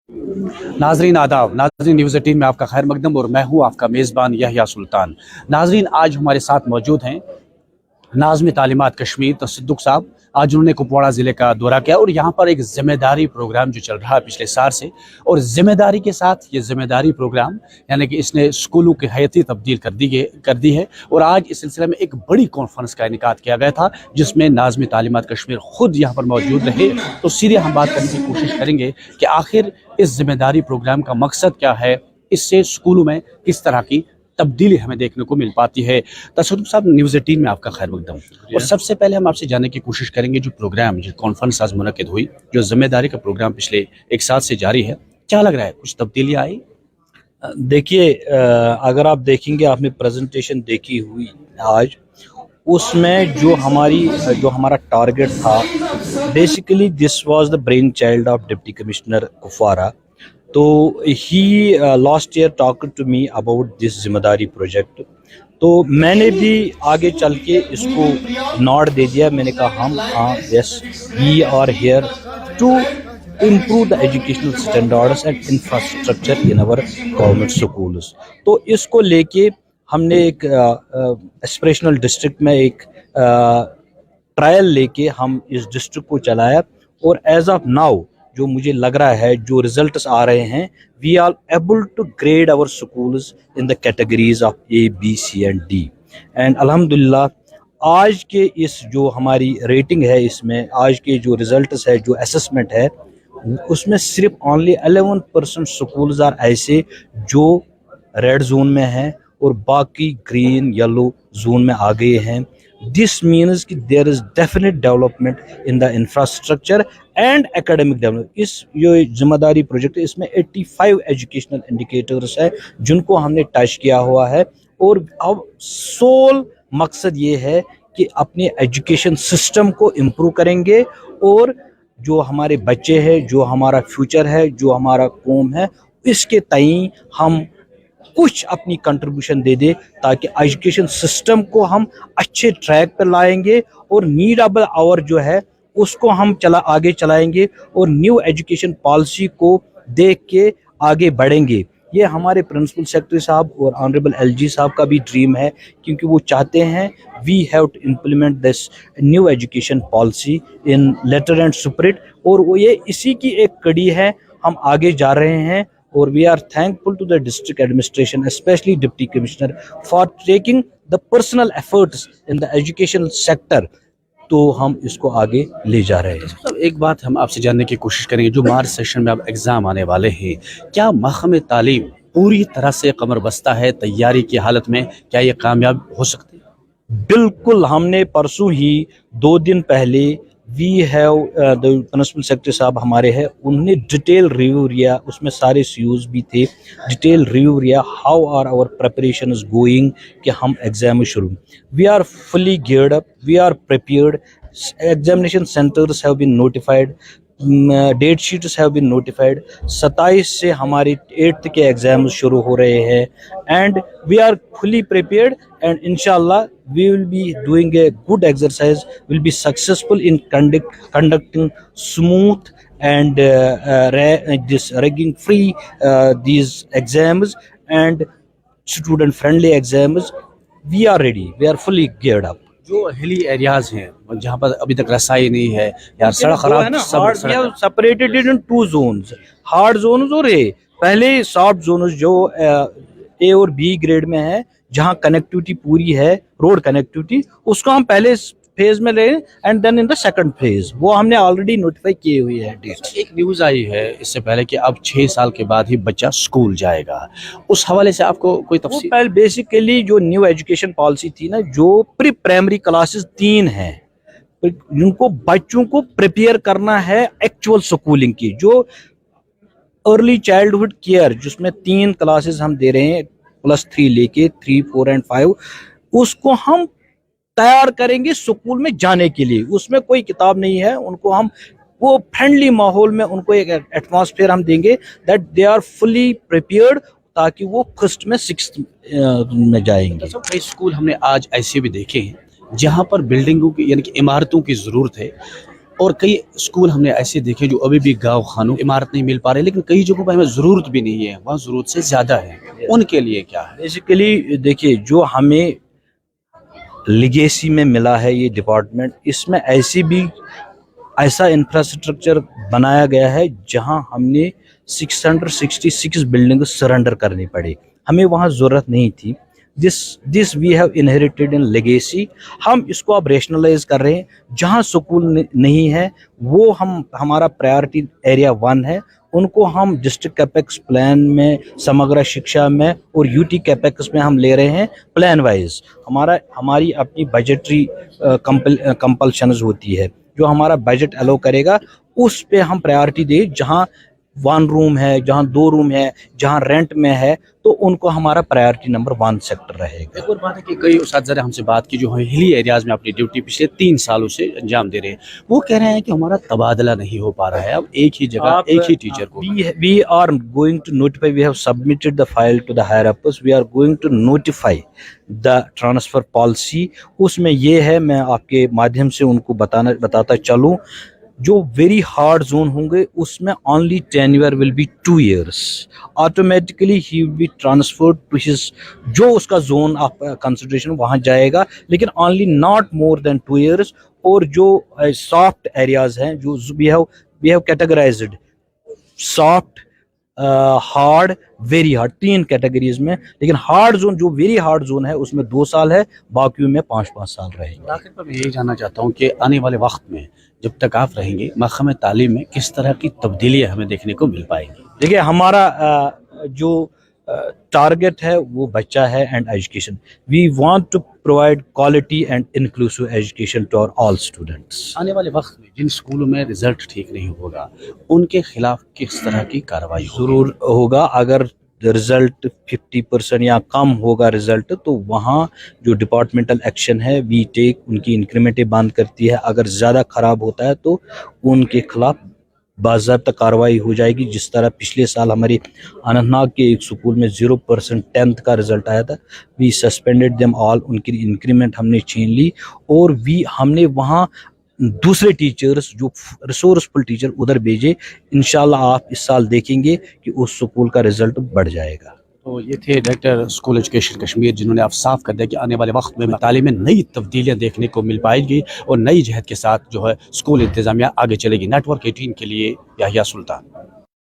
नाजरीन आदाब। नाजरीन न्यूज़ 18 में आपका खैर मकदम और मैं हूँ आपका मेज़बान यहया सुल्तान। नाजरीन आज हमारे साथ मौजूद हैं नाज़िम तालीमात कश्मीर तसद्दुक़ साहब। आज उन्होंने कुपवाड़ा ज़िले का दौरा किया और यहाँ पर एक ज़िम्मेदारी प्रोग्राम जो चल रहा है पिछले साल से, और ज़िम्मेदारी के साथ ये ज़िम्मेदारी प्रोग्राम यानी कि इसने स्कूलों की हैती तब्दील कर दी है। और आज इस सिलसिले में एक बड़ी कॉन्फ्रेंस का इनेकाद किया गया था जिसमें नाज़िम तालीमात कश्मीर ख़ुद यहाँ पर मौजूद रहे। तो सीधे हम बात करने की कोशिश करेंगे कि आखिर इस ज़िम्मेदारी प्रोग्राम का मकसद क्या है, इससे स्कूलों में किस तरह की तब्दीली हमें देखने को मिल पाती है। तसद्दुक़ साहब, न्यूज़ 18 में आपका खैर मकदम। और सबसे पहले हम आपसे जानने की कोशिश करेंगे जो प्रोग्राम, जो कॉन्फ्रेंस आज मुनक़िद हुई, जो ज़िम्मेदारी का प्रोग्राम पिछले एक साल से जारी है, क्या लग रहा है कुछ तब्दीली आई? देखिए, अगर आप देखेंगे, आपने प्रेजेंटेशन देखी हुई आज, उसमें जो हमारा टारगेट था, basically this was the brain child of deputy commissioner Kupwara. तो he last year talk to me about this जिम्मेदारी प्रोजेक्ट। तो मैंने भी आगे चल के इसको नॉट दे दिया। मैंने कहा हाँ yes, we are here to improve the educational standards and infrastructure in our government schools। तो इसको लेके हमने एक एस्पिरेशनल डिस्ट्रिक्ट में एक ट्रायल लेके हम इस डिस्ट्रिक्ट को चलाया, और एज ऑफ नाउ जो मुझे लग रहा है, जो रिजल्ट्स आ रहे हैं, we are able to grade our schools in the categories of A, B, C and D। And अल्हम्दुलिल्लाह आज के इस जो हमारी रेटिंग है, इसमें आज के जो रिजल्ट्स है, जो असेसमेंट है, उसमें सिर्फ ओनली 11% स्कूल्स आर ऐसे जो रेड जोन में हैं और बाकी ग्रीन येलो जोन में आ गए हैं। दिस मीन्स कि there is definite development in the infrastructure and academic development. इस जो जिम्मेदारी प्रोजेक्ट है, इसमें 85 एजुकेशनल इंडिकेटर्स है जिनको हमने टच किया हुआ है, और अब सोल मकसद ये है कि अपने एजुकेशन सिस्टम को इम्प्रूव करेंगे, और जो हमारे बच्चे हैं, जो हमारा फ्यूचर है, जो हमारा कौम है, इसके तई हम कुछ अपनी कंट्रीब्यूशन दे दे, ताकि एजुकेशन सिस्टम को हम अच्छे ट्रैक पर लाएंगे और नीडेबल आवर जो है उसको हम आगे चलाएंगे, और न्यू एजुकेशन पॉलिसी को देख के आगे बढ़ेंगे। ये हमारे प्रिंसिपल सेक्रेटरी साहब और ऑनरेबल LG साहब का भी ड्रीम है, क्योंकि वो चाहते हैं we have to implement this new education policy in letter and spirit, और वो ये इसी की एक कड़ी है। हम आगे जा रहे हैं, और we are thankful to the district administration, specially deputy commissioner, for taking the personal efforts in the education sector. तो हम इसको आगे ले जा रहे हैं। तो एक बात हम आपसे जानने की कोशिश करेंगे, जो मार्च सेशन में अब एग्ज़ाम आने वाले हैं, क्या महकमे तालीम पूरी तरह से कमर बस्ता है तैयारी की हालत में? क्या ये कामयाब हो सकते हैं? बिल्कुल। हमने परसों ही 2 दिन पहले we have the principal secretary साहब हमारे हैं, उन्होंने डिटेल रिव्यू लिया, उसमें सारे CUs भी थे, डिटेल रिव्यू लिया how are our preparation is going, कि हम एग्जाम शुरू। We are fully geared up, we are prepared, examination centres have been notified, date sheets have been notified. 27 से हमारी 8th के एग्जाम शुरू हो रहे हैं, and we are fully prepared, and इंशाल्लाह we will be doing a good exercise, will be successful in conducting smooth and this ragging free these exams and student friendly exams। we are ready, we are fully geared up। जो hilly areas हैं जहाँ पर अभी तक रसाई नहीं है या सड़क खराब, सब separated in 2 zones, hard zones और पहले सॉफ्ट जोन्स जो A और B ग्रेड में है, जहां कनेक्टिविटी पूरी है, रोड कनेक्टिविटी, उसको हम पहले फेज में ले, and then in the second phase वो हमने ऑलरेडी नोटिफाई किए हुई है डेट्स। एक न्यूज़ आई है इससे पहले कि अब 6 साल के बाद ही बच्चा स्कूल जाएगा, उस हवाले से आपको कोई तफसील? पहले बेसिकली जो न्यू एजुकेशन पॉलिसी थी ना, जो प्री प्राइमरी क्लासेस 3 हैं, जिनको बच्चों को प्रिपेयर करना है एक्चुअल स्कूलिंग की, जो अर्ली चाइल्डहुड केयर जिसमें 3 क्लासेस हम दे रहे हैं, +3 लेके 3, 4 एंड 5, उसको हम तैयार करेंगे स्कूल में जाने के लिए। उसमें कोई किताब नहीं है, उनको हम वो फ्रेंडली माहौल में उनको एक एटमॉस्फेयर हम देंगे that they are fully prepared, ताकि वो फर्स्ट में 6th में जाएंगे। कई स्कूल हमने आज ऐसे भी देखे हैं जहाँ पर बिल्डिंगों की यानी कि इमारतों की ज़रूरत है, اور کئی اسکول ہم نے ایسے دیکھے جو ابھی بھی گاؤں خانوں عمارت نہیں مل پا رہے، لیکن کئی جگہوں پر ہمیں ضرورت بھی نہیں ہے، وہاں ضرورت سے زیادہ ہے، ان کے لیے کیا ہے؟ بیسیکلی دیکھیے جو ہمیں لیگیسی میں ملا ہے یہ ڈپارٹمنٹ، اس میں ایسا انفراسٹرکچر بنایا گیا ہے جہاں ہم نے 666 بلڈنگ سرنڈر کرنی پڑی، ہمیں وہاں ضرورت نہیں تھی. This we have inherited in legacy. ہم اس کو اب ریشنلائز کر رہے ہیں. جہاں سکول نہیں ہے وہ ہمارا پرائیورٹی ایریا 1 ہے، ان کو ہم ڈسٹرکٹ کیپیکس پلان میں، سمگرا شکشا میں اور یو ٹی کیپیکس میں ہم لے رہے ہیں پلان وائز. ہماری اپنی بجٹری کمپلشنز ہوتی ہے، جو ہمارا بجٹ الو کرے گا اس پہ ہم پرائیورٹی دیں. جہاں 1 روم ہے، جہاں 2 روم ہے، جہاں رینٹ میں ہے، تو ان کو ہمارا پرائیورٹی نمبر 1 سیکٹر رہے گا. ایک اور بات ہے کہ کئی اساتذہ نے ہم سے بات کی جو ہلی ایریاز میں اپنی ڈیوٹی پچھلے 3 سالوں سے انجام دے رہے ہیں، وہ کہہ رہے ہیں کہ ہمارا تبادلہ نہیں ہو پا رہا ہے، اب ایک ہی جگہ ایک ہی ٹیچر کو. We are going to notify, we have submitted the file to the higher ups, we are going to notify the transfer policy. اس میں یہ ہے، میں آپ کے مادھیم سے ان کو بتاتا چلوں، جو ویری ہارڈ زون ہوں گے اس میں only tenure will be 2 years. Automatically he will be transferred to his جو اس کا زون آف کنسیڈریشن وہاں جائے گا، لیکن only not more than 2 years. اور جو سافٹ ایریاز ہیں، جو we have categorized soft, hard, very hard, 3 categories میں. لیکن ہارڈ زون، جو ویری ہارڈ زون ہے اس میں 2 سال ہے، باقیوں میں 5 سال رہیں گے. آخر پر میں یہی جاننا چاہتا ہوں کہ آنے والے وقت میں جب تک آپ رہیں گے محکمہ تعلیم میں کس طرح کی تبدیلیاں ہمیں دیکھنے کو مل پائیں گی؟ دیکھیے ہمارا جو ٹارگٹ ہے وہ بچہ ہے and education. We want to provide quality and inclusive education to all students. آنے والے وقت میں جن اسکولوں میں رزلٹ ٹھیک نہیں ہوگا ان کے خلاف کس طرح کی کارروائی ضرور ہوگا. اگر رزلٹ 50% یا کم ہوگا رزلٹ، تو وہاں جو ڈپارٹمنٹل ایکشن ہے وی ٹیک، ان کی انکریمنٹیں بند کرتی ہے. اگر زیادہ خراب ہوتا ہے تو ان کے خلاف باضابطہ کارروائی ہو جائے گی. جس طرح پچھلے سال ہماری اننت ناگ کے ایک سکول میں 0% 10th کا رزلٹ آیا تھا، وی سسپینڈیڈ دیم آل. ان کی انکریمنٹ ہم نے چھین لی، اور ہم نے وہاں دوسرے ٹیچرز جو ریسورسفل ٹیچر ادھر بھیجے. انشاءاللہ آپ اس سال دیکھیں گے کہ اس سکول کا رزلٹ بڑھ جائے گا. تو یہ تھے ڈائریکٹر اسکول ایجوکیشن کشمیر، جنہوں نے آپ صاف کر دیا کہ آنے والے وقت میں تعلیم میں نئی تبدیلیاں دیکھنے کو مل پائیں گی اور نئی جہت کے ساتھ جو ہے اسکول انتظامیہ آگے چلے گی. نیٹ ورک 18 کے لیے یحییٰ سلطان.